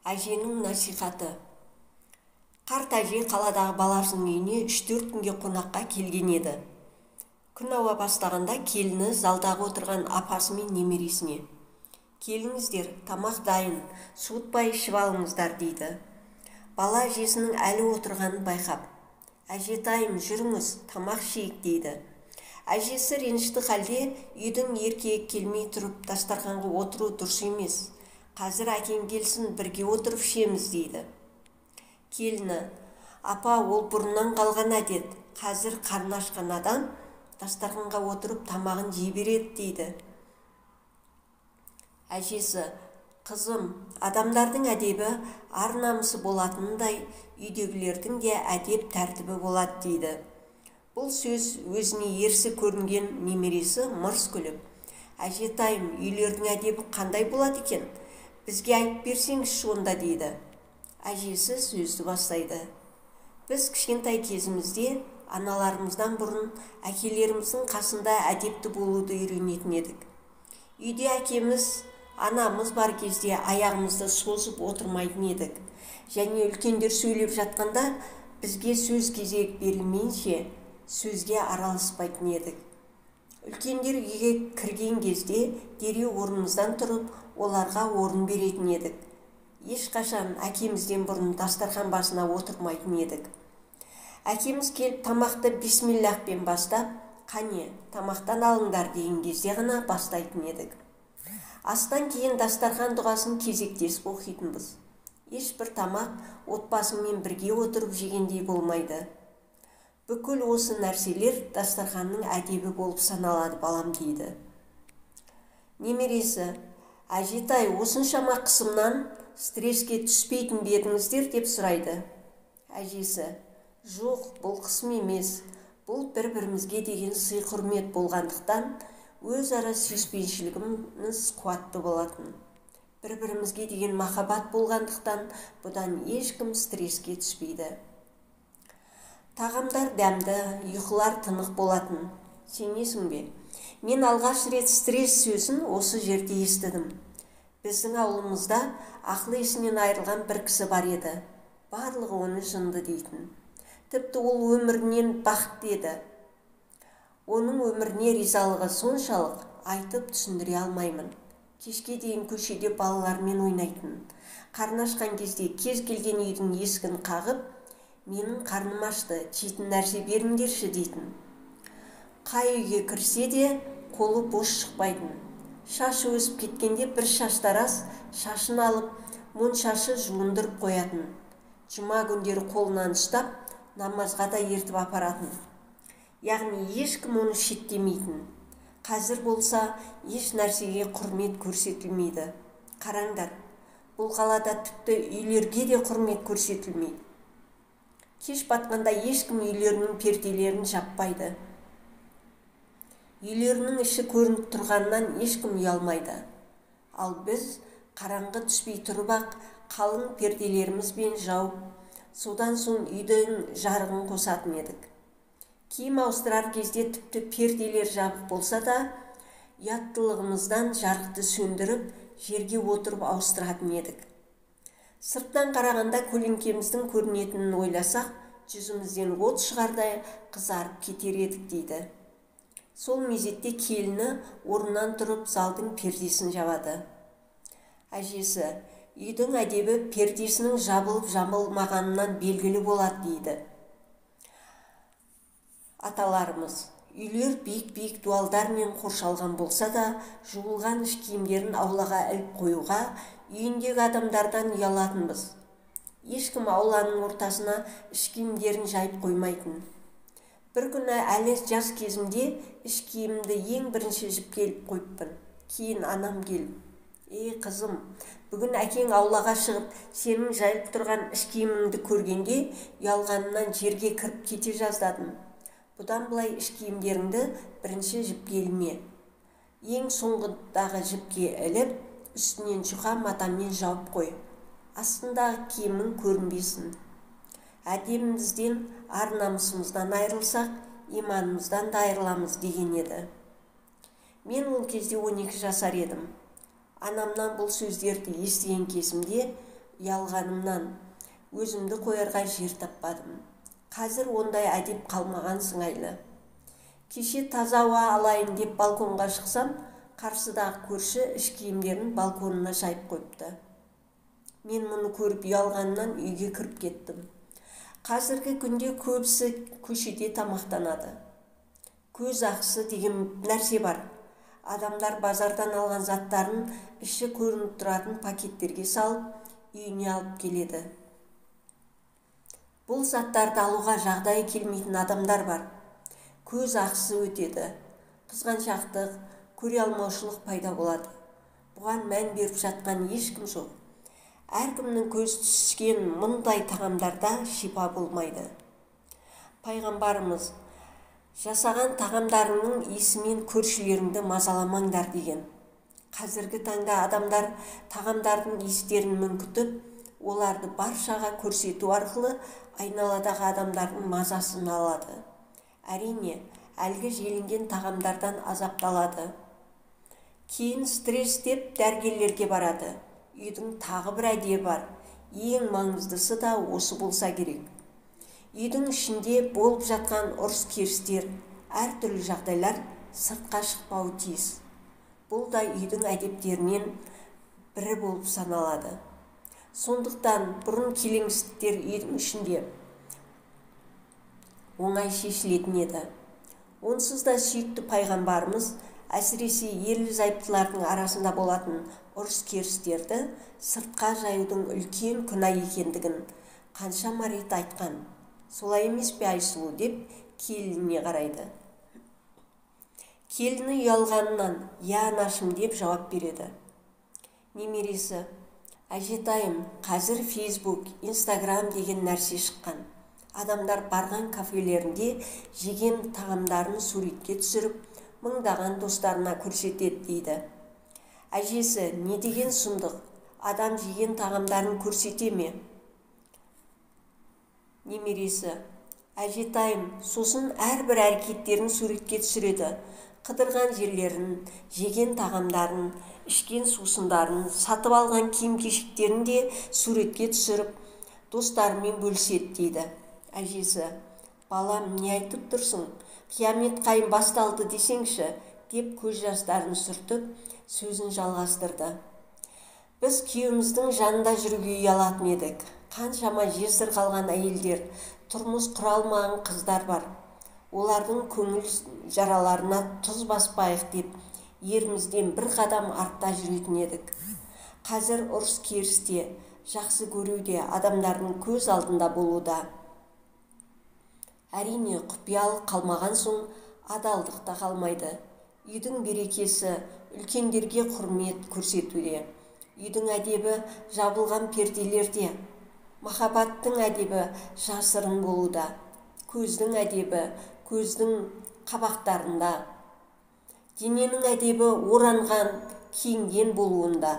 Әженің насихаты. Қарт әже қаладағы баласының үйіне 3-4 күнге қонаққа келген еді. Күн ауа бастағанда келіні залдағы отырған апасы мен немересіне: "Келіңіздер, тамақ дайын, суытпай ішіп алыңыздар" дейді. Бала әжесінің әлі отырғанын байқап: "Әжетайым, жүріңіз, тамақ ішейік" дейді. Әжесі ренішті халде: "Үйдің еркегі келмей тұрып дастарханға отыру дұрыс емес. Қазір әкең келсін, бірге отырып ішеміз" дейді. Келіні: "Апа, ол бұрыннан қалған әдет. Қазір қарны ашқан адам дастарханға отырып тамағын жей береді" дейді. Әжесі: "Қызым, адамдардың әдебі ар-намысы болатындай, үйдегілердің де әдеп тәртібі болады" дейді. Бұл сөз өзіне ерсі көрінген немересі мырс күліп: "Әжетайым, үйлердің әдебі қандай болады екен? Бізге айтып берсеңізші онда" дейді. Әжесі сөзді бастайды: "Біз кішкентай кезімізде аналарымыздан бұрын әкелеріміздің қасында әдепті болуды үйренетін едік. Үйде әкеміз, анамыз бар кезде аяғымызды созып отырмайтын едік. Және үлкендер сөйлеп жатқанда бізге сөз кезек берілмейінше сөзге араласпайтын едік. Үлкендер үйге кірген кезде дереу орнымыздан тұрып, оларға орын беретін едік. Ешқашан әкемізден бұрын дастархан басына отырмайтын едік. Әкеміз келіп тамақты бисмиллахпен бастап, "Қане, тамақтан алыңдар" деген кезде ғана бастайтын едік. Астан кейін дастархан дұғасын кезектесіп оқитынбыз. Ешбір тамақ отбасымен бірге отырып жегендей болмайды. Бүкіл осы нәрселер дастарханның әдебі болып саналады балам" дейді. Немересі: "Әжетай, осыншама қысымнан стресске түспейтін бе едіңіздер" деп сұрайды. Әжесі: "Жоқ, бұл қысым емес. Бұл бір-бірімізге деген сый-құрмет болғандықтан өзара сүйіспеншілігіміз қуатты болатын. Бір-бірімізге деген махаббат болғандықтан бұдан ешкім стресске түспейді. Тағамдар дәмді, ұйқылар тынық болатын. Сенесің бе? Мен алғаш рет стресс сөзін осы жерде естідім. Біздің ауылымызда ақыл есінен айырылған бір кісі бар еді. Барлығы оны жынды дейтін. Тіпті ол өмірінен бақытты еді. Оның өміріне ризалығы соншалық, айтып түсіндіре алмаймын. Кешке дейін көшеде балалармен ойнайтын. Қарны ашқан кезде кез келген үйдің есігін қағып: "Менің қарным ашты, жейтін нәрсе беріңдерші" дейтін. Қай үйге кірсе де қолы бос шықпайтын. Шашы өсіп кеткенде бір шаштараз шашын алып, моншашы жуындырып қоятын. Жұма күндері қолынан ұстап, намазға да ертіп апаратын. Яғни ешкім оны шеттемейтін. Қазір болса еш нәрсеге құрмет көрсетілмейді. Қараңдар, бұл қалада тіпті үйлерге де құрмет көрсетілмейді. Кеш батқанда ешкім үйлерінің перделерін жаппайды. Үйлерінің іші көрініп тұрғаннан ешкім ұялмайды. Ал біз қараңғы түспей тұрып-ақ қалың перделерімізбен жауып, содан соң үйдің жарығын қосатын едік. Киім ауыстырар кезде тіпті перделер жабық болса да, ұяттылығымыздан жарықты сөндіріп, жерге отырып ауыстыратын едік. Сырттан қарағанда көлеңкеміздің көрінетінін ойласақ, жүзімізден от шығардай қызарып кетер едік" дейді. Сол мезетте келіні орнынан тұрып залдың пердесін жабады. Әжесі: "Үйдің әдебі пердесінің жабылып-жабылмағанынан белгілі болады" дейді. Аталарымыз: "Үйлер биік-биік дуалдармен қоршалған болса да, жуылған іш киімдерін аулаға іліп қоюға үйіндегі адамдардан ұялатынбыз. Ешкім ауланың ортасына іш киімдерін жайып қоймайтын. Бір күні әлі жас кезімде іш киімімді ең бірінші жіпке іліп қойыппын. Кейін анам келіп: "Ей қызым, бүгін әкең аулаға шығып, сенің жайылып тұрған іш киіміңді көргенде ұялғанынан жерге кіріп кете жаздадым. Бұдан былай іш киімдеріңді бірінші жіпке ілме. Ең соңғыдағы жіпке іліп, үстінен жұқа матамен жауып қой. Астындағы киімің көрінбесін. Әдебімізден, ар-намысымыздан айырылсақ, иманымыздан да айырыламыз" деген еді. Мен ол кезде 12 жасар едім. Анамнан бұл сөздерді естіген кезімде ұялғанымнан өзімді қоярға жер таппадым. Қазір ондай әдеп қалмаған сыңайлы. Кеше таза ауа алайын деп балконға шықсам, қарсыдағы көрші іш киімдерін балконына жайып қойыпты. Мен мұны көріп ұялғаннан үйге кіріп кеттім. Қазіргі күнде көбісі көшеде тамақтанады. Көз ақысы деген нәрсе бар. Адамдар базардан алған заттарын іші көрініп тұратын пакеттерге салып, үйіне алып келеді. Бұл заттарды алуға жағдайы келмейтін адамдар бар. Көз ақысы өтеді. Қызғаншақтық, көре алмаушылық пайда болады. Бұған мән беріп жатқан ешкім жоқ. Әркімнің көз түскен мұндай тағамдарда шипа болмайды. Пайғамбарымыз жасаған тағамдарының иісімен көршілеріңді мазаламаңдар деген. Қазіргі таңда адамдар тағамдардың иістерін мүңкітіп, оларды баршаға көрсету арқылы айналадағы адамдардың мазасын алады. Әрине, әлгі желінген тағамдардан азапталады. Кейін стресс деп дәрігерлерге барады. Үйдің тағы бір әдебі бар. Ең маңыздысы да осы болса керек. Үйдің ішінде болып жатқан ұрыс-керістер, әртүрлі жағдайлар сыртқа шықпауы тиіс. Бұл да үйдің әдептерінен бірі болып саналады. Сондықтан бұрын келеңсіздіктер үйдің ішінде оңай шешілетін еді. Онсыз да сүйікті пайғамбарымыз әсіресе ерлі-зайыптылардың арасында болатын ұрыс-керістерді сыртқа жаюдың үлкен күнә екендігін қаншама рет айтқан. Солай емес пе Айсұлу деп келініне қарайды. Келіні ұялғанынан «Я анашым» деп жауап береді. Немересі: «Әжетайым, қазір Facebook, Instagram деген нәрсе шыққан. Адамдар барған кафелерінде жеген тағамдарын суретке түсіріп, мыңдаған достарына көрсетеді» дейді. Әжесі: «Не деген сұмдық, адам жеген тағамдарын көрсете ме?» Немересі: «Әжетайым, сосын әрбір әрекеттерін суретке түсіреді. Қыдырған жерлерін, жеген тағамдарын, ішкен сусындарын, сатып алған киім-кешектерін де суретке түсіріп, достарымен бөліседі» дейді. Әжесі: «Балам, не айтып тұрсың? Қиямет қайым басталды десеңші», деп көз жастарын сүртіп, сөзін жалғастырды. «Біз күйеуіміздің жанында жүруге ұялатын едік. Қаншама жесір қалған әйелдер, тұрмыс құра алмаған қыздар бар. Олардың көңіл жараларына тұз баспайық деп, ерімізден бір қадам артта жүретін едік. Қазір ұрыс-керісте, жақсы көруде адамдардың көз алдында болуда. Әрине, құпиялық қалмаған соң адалдық та қалмайды. Үйдің берекесі үлкендерге құрмет көрсетуде. Үйдің әдебі жабылған перделерде. Махаббаттың әдебі жасырын болуда. Көздің әдебі көздің қабақтарында. Дененің әдебі оранған, киінген болуында.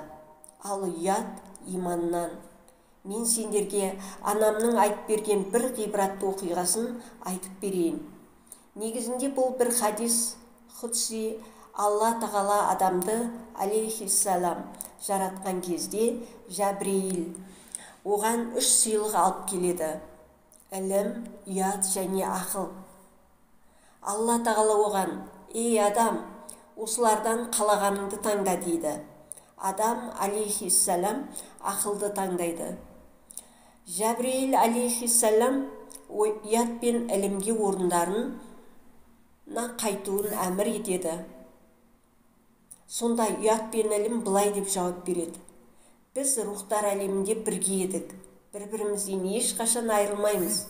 Ал ұят иманнан. Мен сендерге анамның айтып берген бір ғибратты оқиғасын айтып берейін. Негізінде бұл бір хадис құдси. Алла тағала адамды алейхиссалам жаратқан кезде Жәбірейіл оған 3 сыйлық алып келеді: ілім, ұят және ақыл. Алла тағала оған: «Ей адам, осылардан қалағаныңды таңда» дейді. Адам алейхиссалам ақылды таңдайды. Жәбірейіл алейхиссалам ұят пен ілімге орындарына қайтуын әмір етеді. Сонда ұят пен ілім былай деп жауап береді: «Біз рухтар әлемінде бірге едік. Бір-бірімізден ешқашан айырылмаймыз.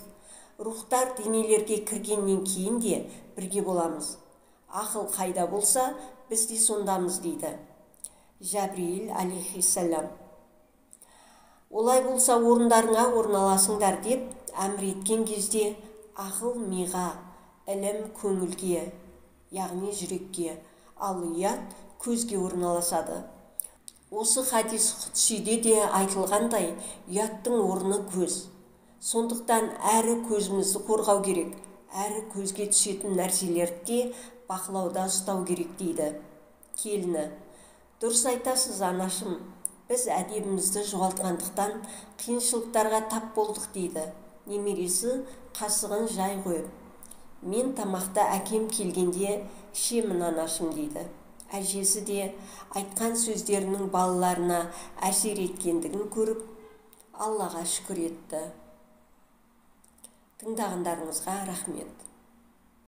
Рухтар денелерге кіргеннен кейін де бірге боламыз. Ақыл қайда болса, біз де сондамыз» дейді Жәбірейіл алейхиссалам. Олай болса орындарыңа орналасыңдар деп әмір еткен кезде ақыл миға, ілім көңілге, яғни жүрекке, ал ұят көзге орналасады. Осы хадис құдсиде де айтылғандай, ұяттың орны көз. Сондықтан әрі көзімізді қорғау керек, әрі көзге түсетін нәрселерді де бақылауда ұстау керек дейді келіні. «Дұрыс айтасыз анашым, біз әдебімізді жоғалтқандықтан қиыншылықтарға тап болдық дейді. Немересі қасығын жай қойып. Мен тамақта әкем келгенде ішемін анашым дейді. Әжесі де айтқан сөздерінің балаларына әсер еткендігін көріп, Аллаға шүкір етті. Тыңдағандарыңызға рахмет.